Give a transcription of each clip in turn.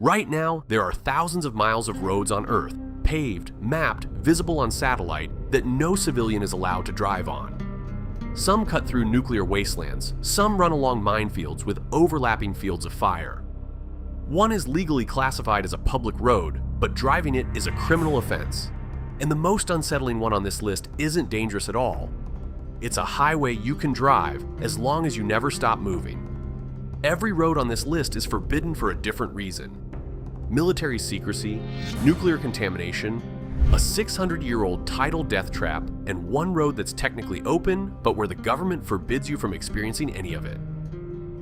Right now, there are thousands of miles of roads on Earth, paved, mapped, visible on satellite, that no civilian is allowed to drive on. Some cut through nuclear wastelands, some run along minefields with overlapping fields of fire. One is legally classified as a public road, but driving it is a criminal offense. And the most unsettling one on this list isn't dangerous at all. It's a highway you can drive as long as you never stop moving. Every road on this list is forbidden for a different reason. Military secrecy, nuclear contamination, a 600-year-old tidal death trap, and one road that's technically open, but where the government forbids you from experiencing any of it.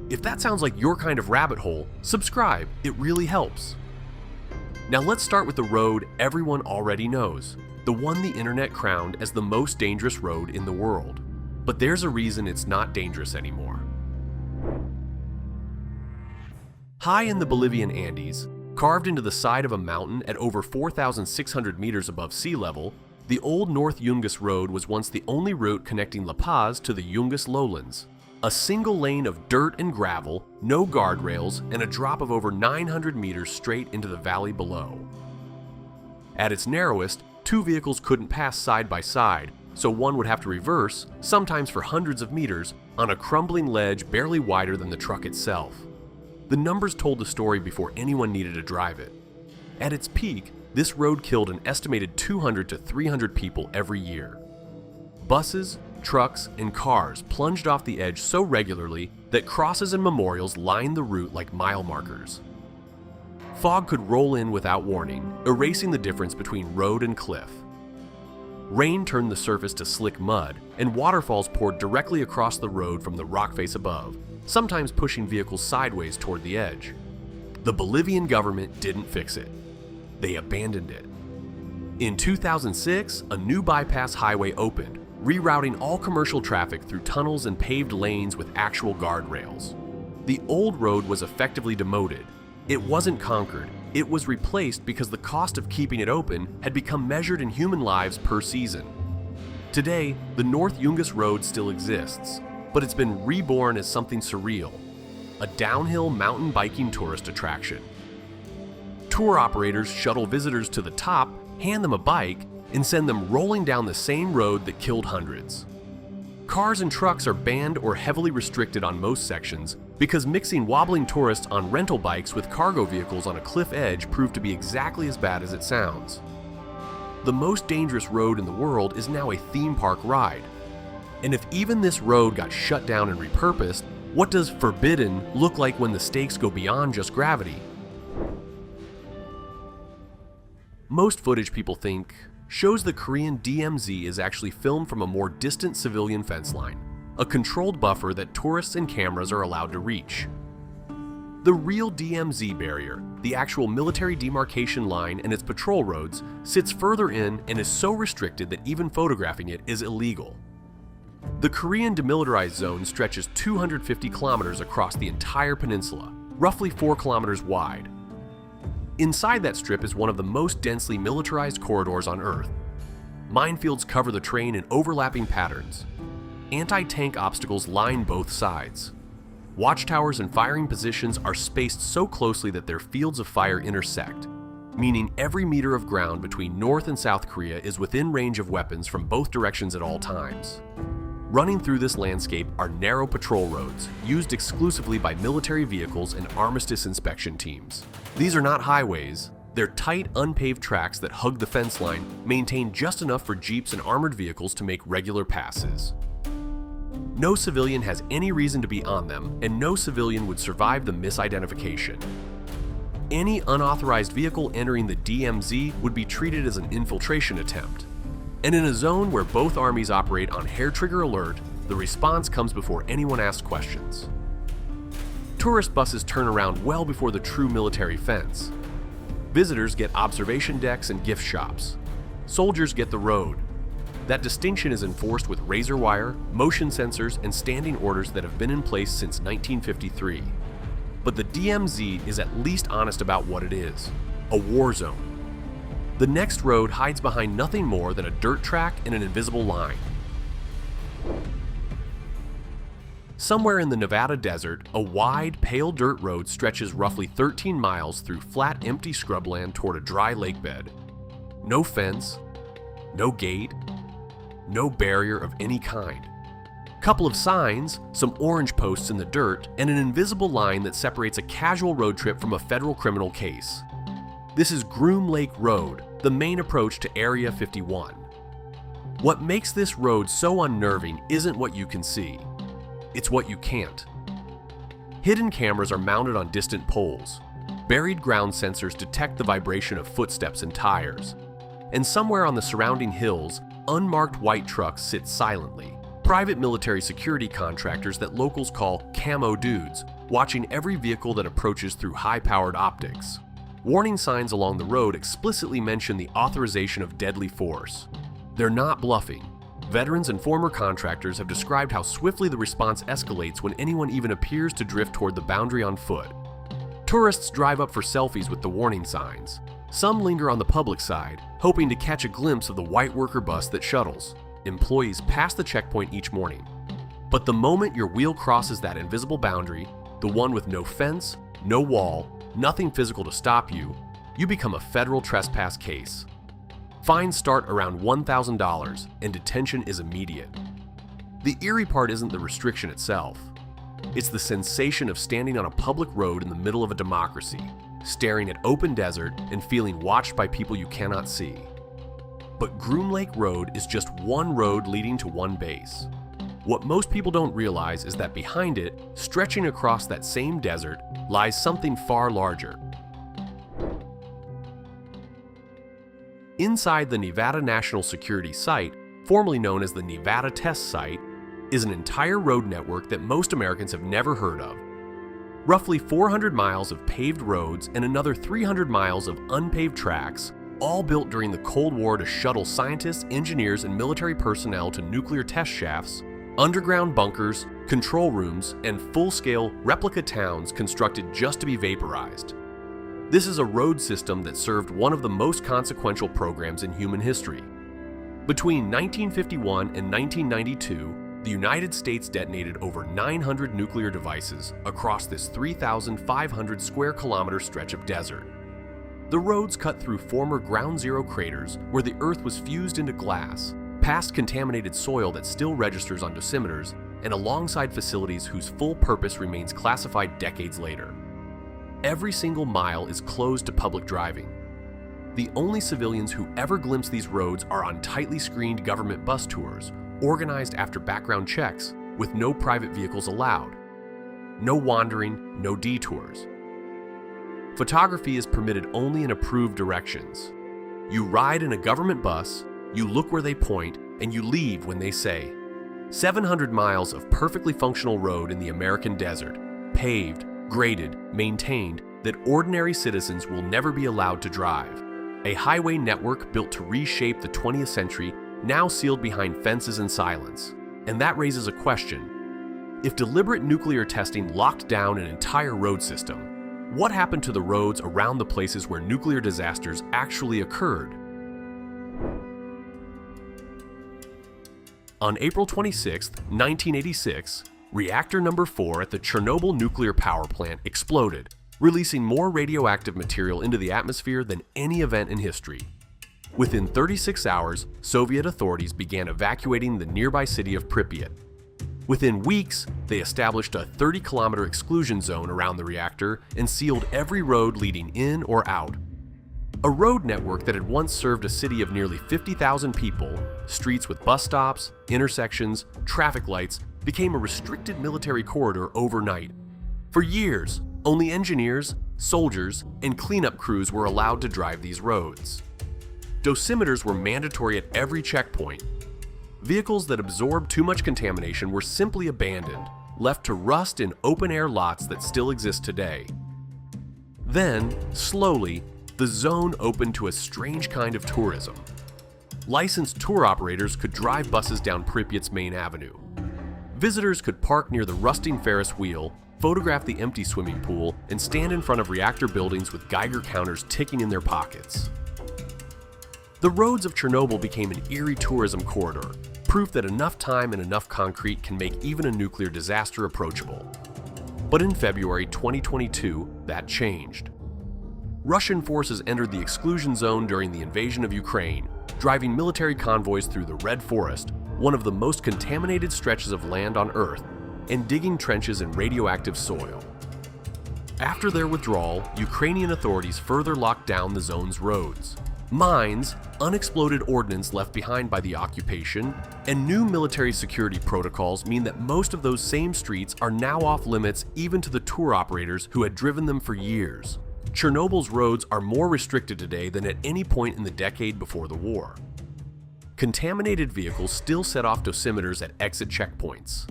If that sounds like your kind of rabbit hole, subscribe, it really helps. Now let's start with the road everyone already knows, the one the internet crowned as the most dangerous road in the world. But there's a reason it's not dangerous anymore. High in the Bolivian Andes, carved into the side of a mountain at over 4,600 meters above sea level, the old North Yungas Road was once the only route connecting La Paz to the Yungas lowlands. A single lane of dirt and gravel, no guardrails, and a drop of over 900 meters straight into the valley below. At its narrowest, two vehicles couldn't pass side by side, so one would have to reverse, sometimes for hundreds of meters, on a crumbling ledge barely wider than the truck itself. The numbers told the story before anyone needed to drive it. At its peak, this road killed an estimated 200 to 300 people every year. Buses, trucks, and cars plunged off the edge so regularly that crosses and memorials lined the route like mile markers. Fog could roll in without warning, erasing the difference between road and cliff. Rain turned the surface to slick mud, and waterfalls poured directly across the road from the rock face above, sometimes pushing vehicles sideways toward the edge. The Bolivian government didn't fix it. They abandoned it. In 2006, a new bypass highway opened, rerouting all commercial traffic through tunnels and paved lanes with actual guardrails. The old road was effectively demoted. It wasn't conquered, it was replaced because the cost of keeping it open had become measured in human lives per season. Today, the North Yungas Road still exists, but it's been reborn as something surreal, a downhill mountain biking tourist attraction. Tour operators shuttle visitors to the top, hand them a bike, and send them rolling down the same road that killed hundreds. Cars and trucks are banned or heavily restricted on most sections because mixing wobbling tourists on rental bikes with cargo vehicles on a cliff edge proved to be exactly as bad as it sounds. The most dangerous road in the world is now a theme park ride. And if even this road got shut down and repurposed, what does forbidden look like when the stakes go beyond just gravity? Most footage, people think, shows the Korean DMZ is actually filmed from a more distant civilian fence line, a controlled buffer that tourists and cameras are allowed to reach. The real DMZ barrier, the actual military demarcation line and its patrol roads, sits further in and is so restricted that even photographing it is illegal. The Korean demilitarized zone stretches 250 kilometers across the entire peninsula, roughly 4 kilometers wide. Inside that strip is one of the most densely militarized corridors on Earth. Minefields cover the terrain in overlapping patterns. Anti-tank obstacles line both sides. Watchtowers and firing positions are spaced so closely that their fields of fire intersect, meaning every meter of ground between North and South Korea is within range of weapons from both directions at all times. Running through this landscape are narrow patrol roads, used exclusively by military vehicles and armistice inspection teams. These are not highways, they're tight, unpaved tracks that hug the fence line, maintained just enough for jeeps and armored vehicles to make regular passes. No civilian has any reason to be on them, and no civilian would survive the misidentification. Any unauthorized vehicle entering the DMZ would be treated as an infiltration attempt. And in a zone where both armies operate on hair-trigger alert, the response comes before anyone asks questions. Tourist buses turn around well before the true military fence. Visitors get observation decks and gift shops. Soldiers get the road. That distinction is enforced with razor wire, motion sensors, and standing orders that have been in place since 1953. But the DMZ is at least honest about what it is: a war zone. The next road hides behind nothing more than a dirt track and an invisible line. Somewhere in the Nevada desert, a wide, pale dirt road stretches roughly 13 miles through flat, empty scrubland toward a dry lake bed. No fence, no gate, no barrier of any kind. Couple of signs, some orange posts in the dirt, and an invisible line that separates a casual road trip from a federal criminal case. This is Groom Lake Road, the main approach to Area 51. What makes this road so unnerving isn't what you can see. It's what you can't. Hidden cameras are mounted on distant poles. Buried ground sensors detect the vibration of footsteps and tires. And somewhere on the surrounding hills, unmarked white trucks sit silently. Private military security contractors that locals call camo dudes, watching every vehicle that approaches through high-powered optics. Warning signs along the road explicitly mention the authorization of deadly force. They're not bluffing. Veterans and former contractors have described how swiftly the response escalates when anyone even appears to drift toward the boundary on foot. Tourists drive up for selfies with the warning signs. Some linger on the public side, hoping to catch a glimpse of the white worker bus that shuttles. Employees pass the checkpoint each morning. But the moment your wheel crosses that invisible boundary, the one with no fence, no wall, nothing physical to stop you, you become a federal trespass case. Fines start around $1,000 and detention is immediate. The eerie part isn't the restriction itself. It's the sensation of standing on a public road in the middle of a democracy, staring at open desert and feeling watched by people you cannot see. But Groom Lake Road is just one road leading to one base. What most people don't realize is that behind it, stretching across that same desert, lies something far larger. Inside the Nevada National Security Site, formerly known as the Nevada Test Site, is an entire road network that most Americans have never heard of. Roughly 400 miles of paved roads and another 300 miles of unpaved tracks, all built during the Cold War to shuttle scientists, engineers, and military personnel to nuclear test shafts, underground bunkers, control rooms, and full-scale replica towns constructed just to be vaporized. This is a road system that served one of the most consequential programs in human history. Between 1951 and 1992, the United States detonated over 900 nuclear devices across this 3,500 square kilometer stretch of desert. The roads cut through former ground zero craters where the earth was fused into glass, past contaminated soil that still registers on dosimeters, and alongside facilities whose full purpose remains classified decades later. Every single mile is closed to public driving. The only civilians who ever glimpse these roads are on tightly screened government bus tours, organized after background checks, with no private vehicles allowed. No wandering, no detours. Photography is permitted only in approved directions. You ride in a government bus, you look where they point, and you leave when they say. 700 miles of perfectly functional road in the American desert, paved, graded, maintained, that ordinary citizens will never be allowed to drive. A highway network built to reshape the 20th century, now sealed behind fences and silence. And that raises a question. If deliberate nuclear testing locked down an entire road system, what happened to the roads around the places where nuclear disasters actually occurred? On April 26, 1986, reactor number 4 at the Chernobyl nuclear power plant exploded, releasing more radioactive material into the atmosphere than any event in history. Within 36 hours, Soviet authorities began evacuating the nearby city of Pripyat. Within weeks, they established a 30-kilometer exclusion zone around the reactor and sealed every road leading in or out. A road network that had once served a city of nearly 50,000 people, streets with bus stops, intersections, traffic lights, became a restricted military corridor overnight. For years, only engineers, soldiers, and cleanup crews were allowed to drive these roads. Dosimeters were mandatory at every checkpoint. Vehicles that absorbed too much contamination were simply abandoned, left to rust in open-air lots that still exist today. Then, slowly, the zone opened to a strange kind of tourism. Licensed tour operators could drive buses down Pripyat's main avenue. Visitors could park near the rusting Ferris wheel, photograph the empty swimming pool, and stand in front of reactor buildings with Geiger counters ticking in their pockets. The roads of Chernobyl became an eerie tourism corridor, proof that enough time and enough concrete can make even a nuclear disaster approachable. But in February 2022, that changed. Russian forces entered the exclusion zone during the invasion of Ukraine, driving military convoys through the Red Forest, one of the most contaminated stretches of land on Earth, and digging trenches in radioactive soil. After their withdrawal, Ukrainian authorities further locked down the zone's roads. Mines, unexploded ordnance left behind by the occupation, and new military security protocols mean that most of those same streets are now off limits even to the tour operators who had driven them for years. Chernobyl's roads are more restricted today than at any point in the decade before the war. Contaminated vehicles still set off dosimeters at exit checkpoints.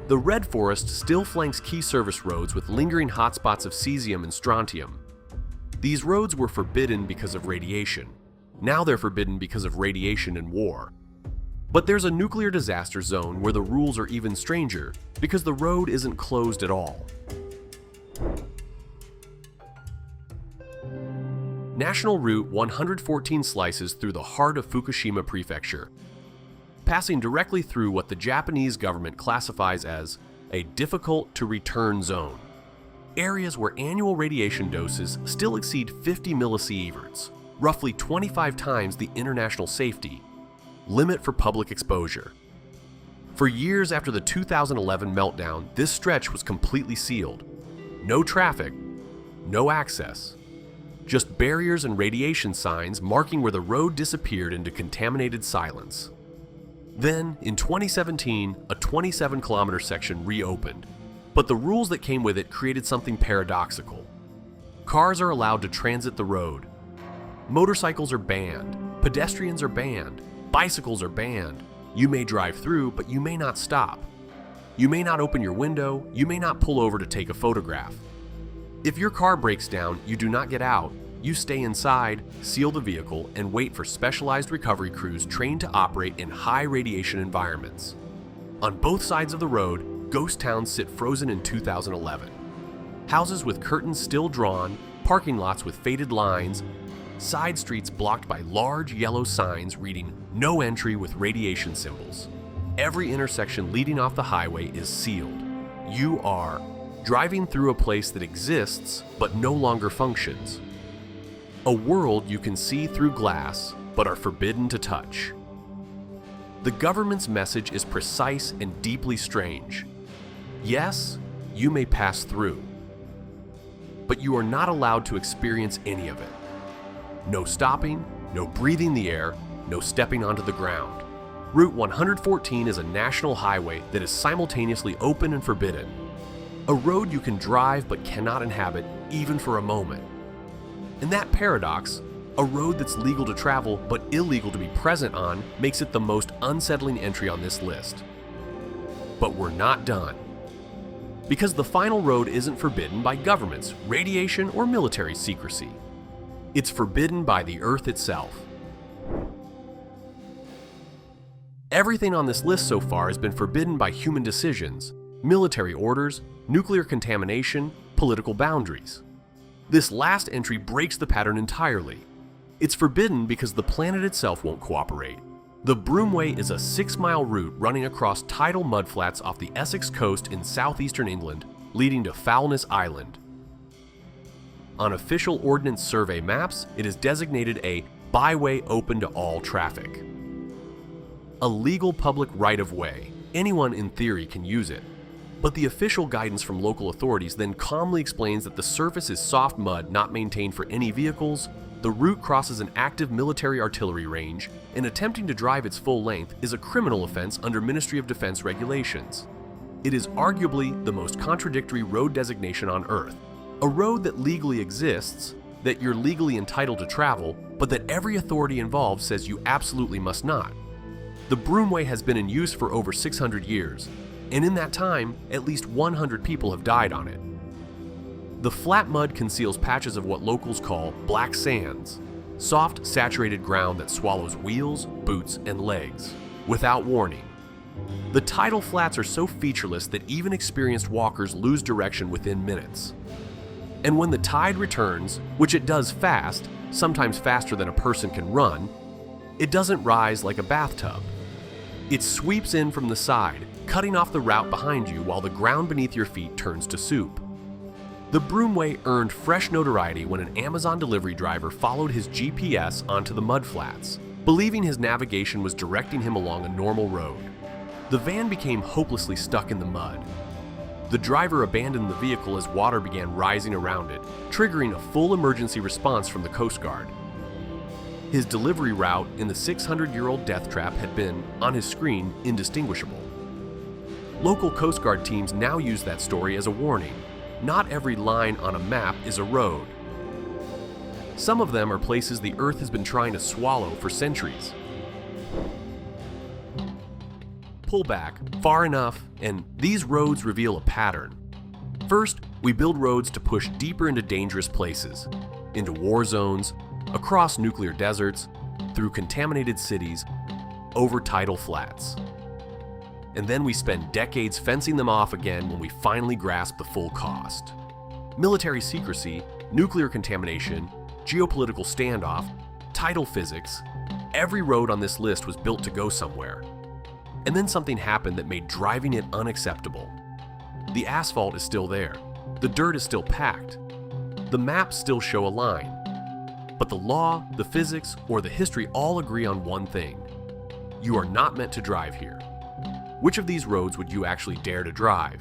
The Red Forest still flanks key service roads with lingering hotspots of cesium and strontium. These roads were forbidden because of radiation. Now they're forbidden because of radiation and war. But there's a nuclear disaster zone where the rules are even stranger because the road isn't closed at all. National Route 114 slices through the heart of Fukushima Prefecture, passing directly through what the Japanese government classifies as a difficult-to-return zone. Areas where annual radiation doses still exceed 50 millisieverts, roughly 25 times the international safety limit for public exposure. For years after the 2011 meltdown, this stretch was completely sealed. No traffic, no access. Just barriers and radiation signs marking where the road disappeared into contaminated silence. Then, in 2017, a 27-kilometer section reopened, but the rules that came with it created something paradoxical. Cars are allowed to transit the road. Motorcycles are banned, pedestrians are banned, bicycles are banned. You may drive through, but you may not stop. You may not open your window, you may not pull over to take a photograph. If your car breaks down, you do not get out. You stay inside, seal the vehicle, and wait for specialized recovery crews trained to operate in high radiation environments. On both sides of the road, ghost towns sit frozen in 2011. Houses with curtains still drawn, parking lots with faded lines, side streets blocked by large yellow signs reading "No entry" with radiation symbols. Every intersection leading off the highway is sealed. You are driving through a place that exists but no longer functions. A world you can see through glass but are forbidden to touch. The government's message is precise and deeply strange. Yes, you may pass through, but you are not allowed to experience any of it. No stopping, no breathing the air, no stepping onto the ground. Route 114 is a national highway that is simultaneously open and forbidden. A road you can drive but cannot inhabit even for a moment. In that paradox, a road that's legal to travel but illegal to be present on makes it the most unsettling entry on this list. But we're not done. Because the final road isn't forbidden by governments, radiation, or military secrecy. It's forbidden by the Earth itself. Everything on this list so far has been forbidden by human decisions, military orders, nuclear contamination, political boundaries. This last entry breaks the pattern entirely. It's forbidden because the planet itself won't cooperate. The Broomway is a 6-mile route running across tidal mudflats off the Essex coast in southeastern England, leading to Foulness Island. On official Ordnance Survey maps, it is designated a byway open to all traffic. A legal public right-of-way. Anyone in theory can use it. But the official guidance from local authorities then calmly explains that the surface is soft mud not maintained for any vehicles, the route crosses an active military artillery range, and attempting to drive its full length is a criminal offense under Ministry of Defense regulations. It is arguably the most contradictory road designation on Earth. A road that legally exists, that you're legally entitled to travel, but that every authority involved says you absolutely must not. The Broomway has been in use for over 600 years, and in that time, at least 100 people have died on it. The flat mud conceals patches of what locals call black sands, soft, saturated ground that swallows wheels, boots, and legs, without warning. The tidal flats are so featureless that even experienced walkers lose direction within minutes. And when the tide returns, which it does fast, sometimes faster than a person can run, it doesn't rise like a bathtub. It sweeps in from the side, cutting off the route behind you while the ground beneath your feet turns to soup. The Broomway earned fresh notoriety when an Amazon delivery driver followed his GPS onto the mudflats, believing his navigation was directing him along a normal road. The van became hopelessly stuck in the mud. The driver abandoned the vehicle as water began rising around it, triggering a full emergency response from the Coast Guard. His delivery route in the 600-year-old death trap had been, on his screen, indistinguishable. Local Coast Guard teams now use that story as a warning. Not every line on a map is a road. Some of them are places the Earth has been trying to swallow for centuries. Pull back far enough, and these roads reveal a pattern. First, we build roads to push deeper into dangerous places, into war zones, across nuclear deserts, through contaminated cities, over tidal flats. And then we spend decades fencing them off again when we finally grasp the full cost. Military secrecy, nuclear contamination, geopolitical standoff, tidal physics, every road on this list was built to go somewhere. And then something happened that made driving it unacceptable. The asphalt is still there, the dirt is still packed, the maps still show a line. But the law, the physics, or the history all agree on one thing. You are not meant to drive here. Which of these roads would you actually dare to drive?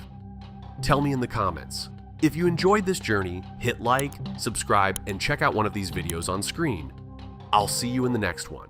Tell me in the comments. If you enjoyed this journey, hit like, subscribe, and check out one of these videos on screen. I'll see you in the next one.